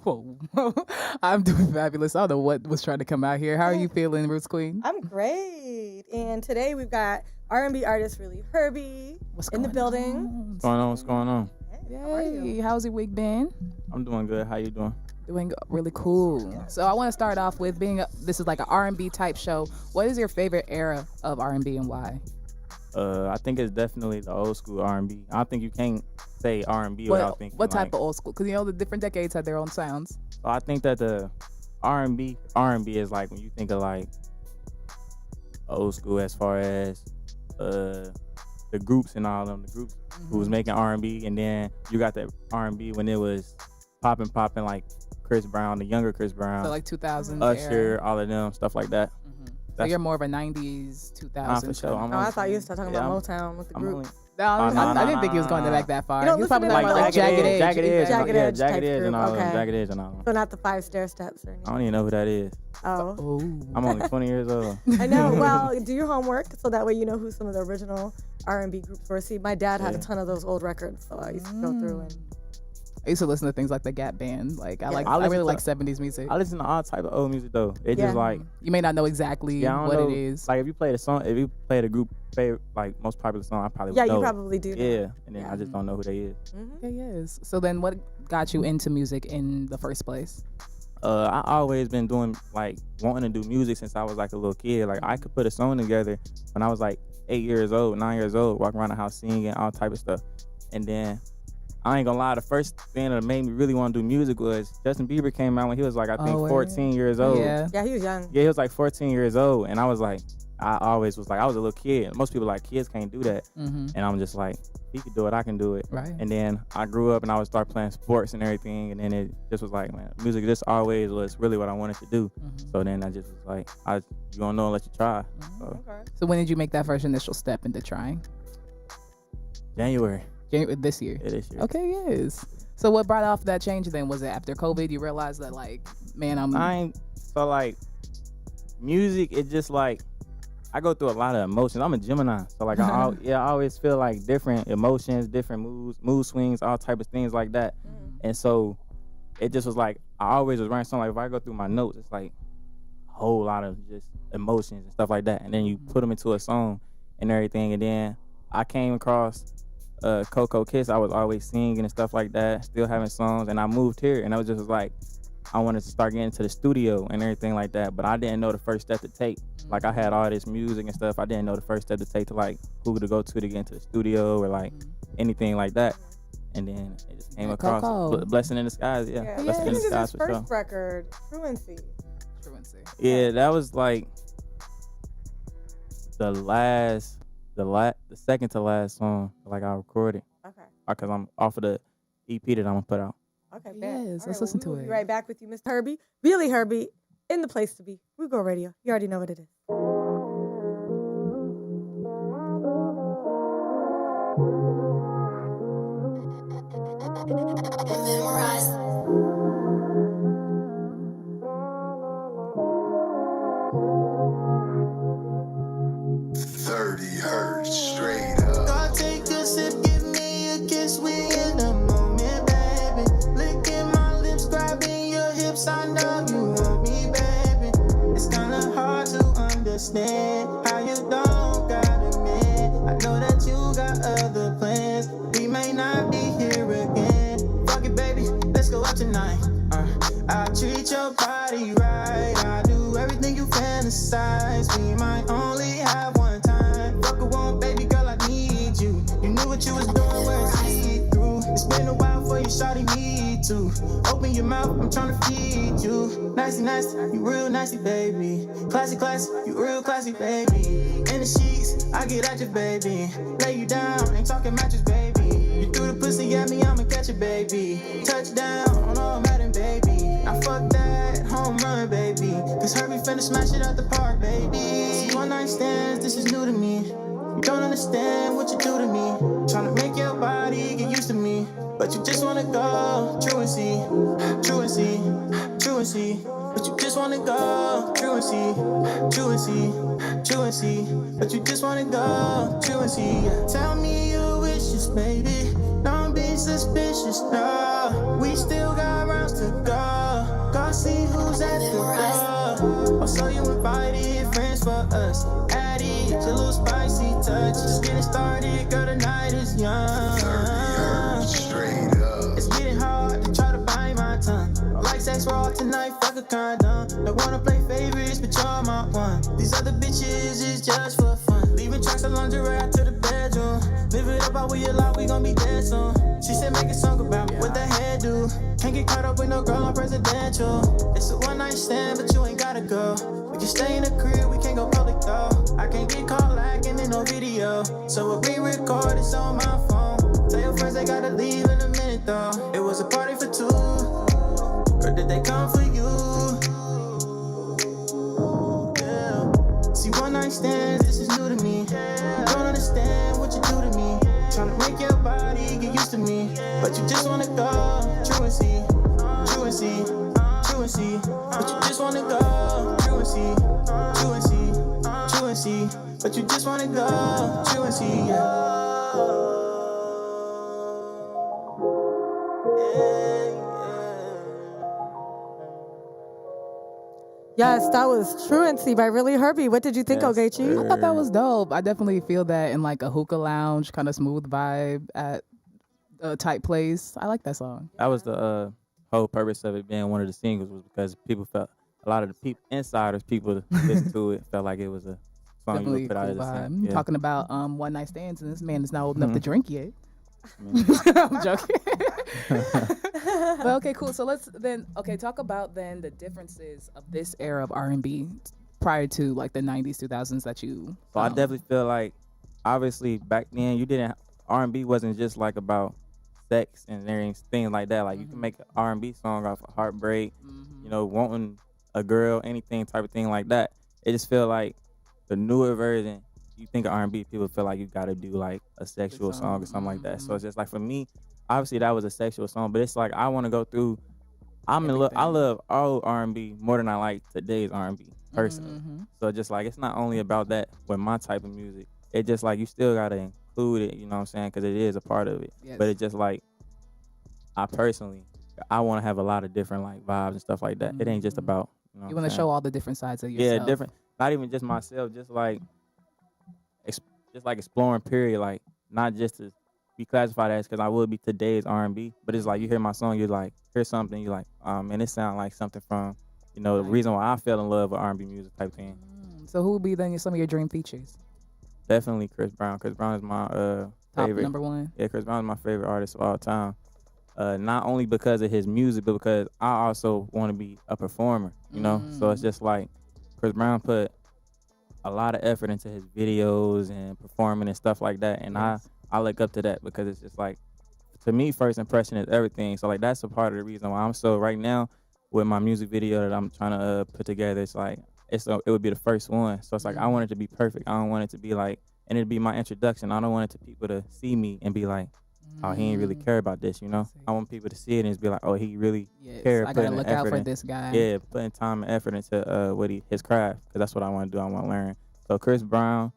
Whoa, I'm doing fabulous. I don't know what was trying to come out here. How are you feeling, Rootsqueen? I'm great. And today we've got R&B artist Really Herbie in the building. What's going on? Hey, how are you? Yay! How's your week been? I'm doing good. How you doing? Doing really cool. So I want to start off with this is like an R&B type show. What is your favorite era of R&B and why? I think it's definitely the old school R&B. I don't think you can't say R&B without thinking. What type of old school? Because the different decades had their own sounds. So I think that the R&B is like when you think of like old school as far as the groups and all of them, the groups who was making R&B, and then you got the R&B when it was popping like Chris Brown, the younger Chris Brown, So like 2000s Usher, era. all of them, stuff like that. So you're more of a 90s, 2000s. For sure. I thought you were talking about Motown with the group. I didn't think he was going back that far. You don't He was listen probably to like Jagged Edge. Jagged Edge, type and all group, them, okay. Jagged Edge and all them. So not the 5 stair steps or I anything. don't even know who that is. Oh. Oh. I'm only 20 years old. I know. Well, do your homework so that way you know who some of the original R&B groups were. See, my dad had a ton of those old records, so I used to go through and. I used to listen to things like the Gap Band. Like I Yes. really like 70s music. I listen to all type of old music though. It just like You may not know exactly I don't what know, it is. Like if you play the song, if you play the group favorite, like most popular song, I probably would Yeah, know you it. probably do. Yeah, and then I just don't know who they is. Okay, yes. So then what got you into music in the first place? I always been doing like wanting to do music since I was like a little kid. Like I could put a song together when I was like 8 years old, 9 years old, walking around the house singing all type of stuff. And then I ain't gonna lie, the first thing that made me really want to do music was Justin Bieber came out when he was like I think 14 years old. Yeah. Yeah, he was young. Yeah, he was like 14 years old, and I was like, I always was like, I was a little kid. Most people like kids can't do that, and I'm just like, he could do it, I can do it. Right. And then I grew up and I would start playing sports and everything, and then it just was like, man, music just always was really what I wanted to do. So then I just was like, you gonna know unless you try. So, So when did you make that first initial step into trying? January. This year. Yeah, this year. Okay, yes. So what brought off that change then? Was it after COVID you realized that like, man, So like, music, it just like, I go through a lot of emotions. I'm a Gemini, so like I always feel like different emotions, different mood swings, all type of things like that. And so it just was like I always was writing something. Like if I go through my notes, it's like a whole lot of just emotions and stuff like that. And then you put them into a song and everything. And then I came across Coco Kiss. I was always singing and stuff like that, still having songs. And I moved here, and I was just like, I wanted to start getting to the studio and everything like that, but I didn't know the first step to take. Like I had all this music and stuff. I didn't know the first step to take to like who to go to get into the studio or like anything like that. And then it just came across Blessing in Disguise. Yeah. Blessing in This is Disguise his for first sure. record, Truancy. Yeah, that was like the second to last song like I recorded. Okay. Because I'm off of the EP that I'm gonna put out. Okay, yes, let's listen to we'll it. Be right back with you, Mr. Herbie. Really Herbie, in the place to be. Rugo Radio. You already know what it is. Memorize. 30 hertz straight up. God, take a sip, give me a kiss. We in the moment, baby. Licking my lips, grabbing your hips. I know you want me, baby. It's kinda hard to understand how you don't got a man. I know that you got other plans. We may not be here again. Fuck it, baby. Let's go out tonight. I treat your body right. I do everything you fantasize. We might only have one time. Fuck a one, baby girl, I need you. You knew what you was doing, where it's see through. It's been a while for you, shawty, me too. Open your mouth, I'm tryna feed you. Nasty, nasty, you real nasty, baby. Classy, classy, you real classy, baby. In the sheets, I get at you, baby. Lay you down, ain't talking mattress, baby. You threw the pussy at me, I'ma catch it, baby. Touchdown on all Madden, baby. Now fuck that, home run, baby. Cause Herbie finna smash it out the park, baby. See, one night stands, this is new to me. You don't understand what you do to me. Tryna make your body get used to me. But you just wanna go, truancy, truancy, truancy. But you just wanna go, truancy, truancy, truancy. But you just wanna go, truancy. Tell me your wishes, baby. Don't be suspicious, no. We still got at the door. Oh, so you invited friends for us. Added a little spicy touch. Just getting started, girl, the night is young. 30 hertz, straight up. It's getting hard to try to bite my tongue. Like sex raw tonight, fuck a condom. Don't wanna play favorites, but you're my one. These other bitches is just for fun. Leaving tracks of lingerie out to the bedroom. Live it up, I will you lie, we gon' be dead soon. She said make a song about me, what the head do? Can't get caught up with no girl on presidential. It's a one night stand, but you ain't gotta go. We can stay in the crib, we can't go public though. I can't get caught lacking in no video. So we'll re-record, it's on my phone. Tell your friends they gotta leave in a minute though. It was a party for two, or did they come for you? Yeah. See, one night stands, this is new to me. You don't understand what you do to me. Tryna make your body get used to me, but you just wanna go truancy, truancy, truancy. But you just wanna go truancy, truancy, truancy. But you just wanna go truancy, yeah. Yes, that was Truancy by Really Herbie. What did you think, Yes, Ogechi? sir. I thought that was dope. I definitely feel that in like a hookah lounge, kind of smooth vibe at a tight place. I like that song. That was the whole purpose of it being one of the singles, was because people felt, a lot of the people, insiders, people that listen to it, felt like it was a song you Definitely would put out cool as a vibe. single. Yeah. Talking about one night stands, and this man is not old enough to drink yet. Mm. I'm joking. But okay, cool. So let's then talk about then the differences of this era of R&B prior to like the 90s, 2000s that you. So I definitely feel like, obviously back then R&B wasn't just like about sex and things like that. Like you can make an R&B song off of heartbreak, you know, wanting a girl, anything type of thing like that. It just feel like the newer version. You think of R&B, people feel like you gotta do like a sexual song or something like that. So it's just like, for me, obviously that was a sexual song, but it's like I want to go through. I love old R&B more than I like today's R&B personally. So just like, it's not only about that with my type of music. It just like, you still gotta include it. You know what I'm saying? Because it is a part of it. Yes. But it's just like, I want to have a lot of different like vibes and stuff like that. It ain't just about, you know. You want to show all the different sides of yourself. Yeah, different. Not even just myself. Just like exploring. Period. Like, not just to be classified as, because I would be today's R&B, but it's like you hear my song, you're like, hear something, you're like, man, it sounds like something from, you know, the reason why I fell in love with R&B music type thing. So who would be then some of your dream features? Definitely Chris Brown. Chris Brown is my Top favorite. number one. Yeah, Chris Brown is my favorite artist of all time. Not only because of his music, but because I also want to be a performer, you know? So it's just like, Chris Brown put a lot of effort into his videos and performing and stuff like that. And I look up to that, because it's just like, to me, first impression is everything. So like, that's a part of the reason why I'm so, right now, with my music video that I'm trying to put together, it's like, it would be the first one. So it's like, I want it to be perfect. I don't want it to be like, and it'd be my introduction. I don't want it to people to see me and be like, oh, he ain't really care about this, you know? I want people to see it and just be like, oh, he really cares. I gotta look out for this guy. Yeah, putting time and effort into his craft, because that's what I want to do. I want to learn. So Chris Brown,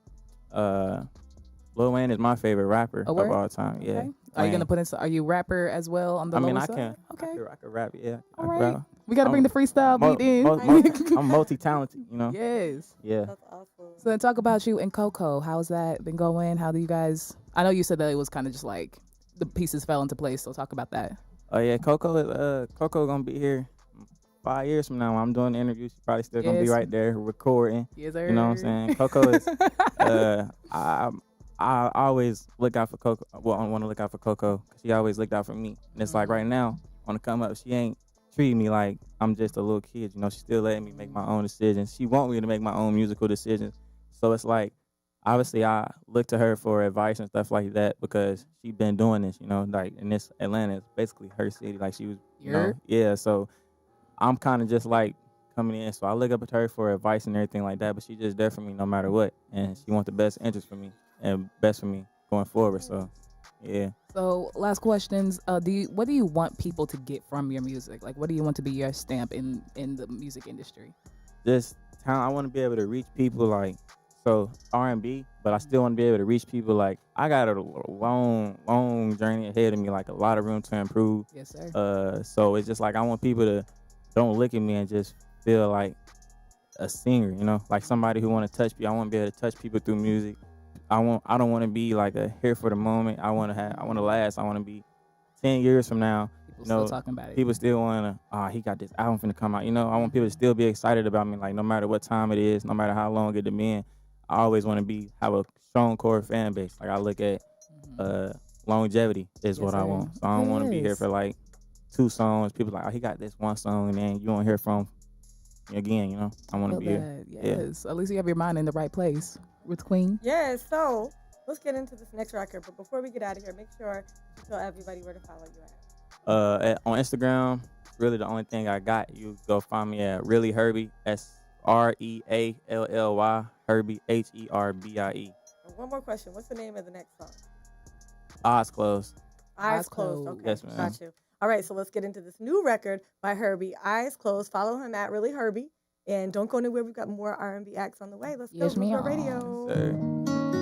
Lil Wayne is my favorite rapper of all time. Yeah. Okay. Are you gonna put in? Are you rapper as well on the? I mean, lower I side? can. Okay. I can rap. Yeah. All right. We gotta bring the freestyle beat in. I'm multi-talented, you know. Yes. Yeah. That's awesome. So then talk about you and Coco. How's that been going? How do you guys? I know you said that it was kind of just like the pieces fell into place. So talk about that. Oh yeah, Coco gonna be here 5 years from now. When I'm doing the interview, she's probably still gonna be right there recording. Yes, sir. You know what I'm saying? Coco is. I always look out for Coco. Well, I want to look out for Coco, because she always looked out for me. And it's like, right now, on the come up, she ain't treating me like I'm just a little kid. You know, she's still letting me make my own decisions. She want me to make my own musical decisions. So it's like, obviously, I look to her for advice and stuff like that, because she been doing this, you know, like, in this Atlanta is basically her city. Like, she was, you know, yeah. So I'm kind of just like coming in. So I look up to her for advice and everything like that, but she just there for me no matter what. And she wants the best interest for me and best for me going forward. So, yeah. So last questions. What do you want people to get from your music? Like, what do you want to be your stamp in the music industry? Just talent. I want to be able to reach people, like, so R&B, but I still want to be able to reach people. Like, I got a long journey ahead of me, like a lot of room to improve. Yes, sir. So it's just like, I want people to don't look at me and just feel like a singer, you know, like somebody who want to touch people. I want to be able to touch people through music. I don't want to be like a here for the moment. I want to last. I want to be 10 years from now. People You know, still talking about it. people still want to, he got this album finna come out. You know, I want people to still be excited about me. Like no matter what time it is, no matter how long it been, I always want to have a strong core fan base. Like I look at longevity is what I want. So I don't want to be here for like 2 songs. People like, he got this 1 song, and then you won't hear from again. You know, I want to be here. Yes, at least you have your mind in the right place. Rootsqueen. Yeah, so let's get into this next record. But before we get out of here, make sure you tell everybody where to follow you at. On Instagram, really the only thing I got. You go find me at Really Herbie, SREALLY, Herbie, HERBIE. And one more question. What's the name of the next song? Eyes closed. Eyes Closed. Okay, Yes, ma'am. got you. All right, so let's get into this new record by Herbie, Eyes Closed. Follow him at Really Herbie. And don't go anywhere. We've got more R&B acts on the way. Let's go. Yes, Roots ma'am. Radio. Sir.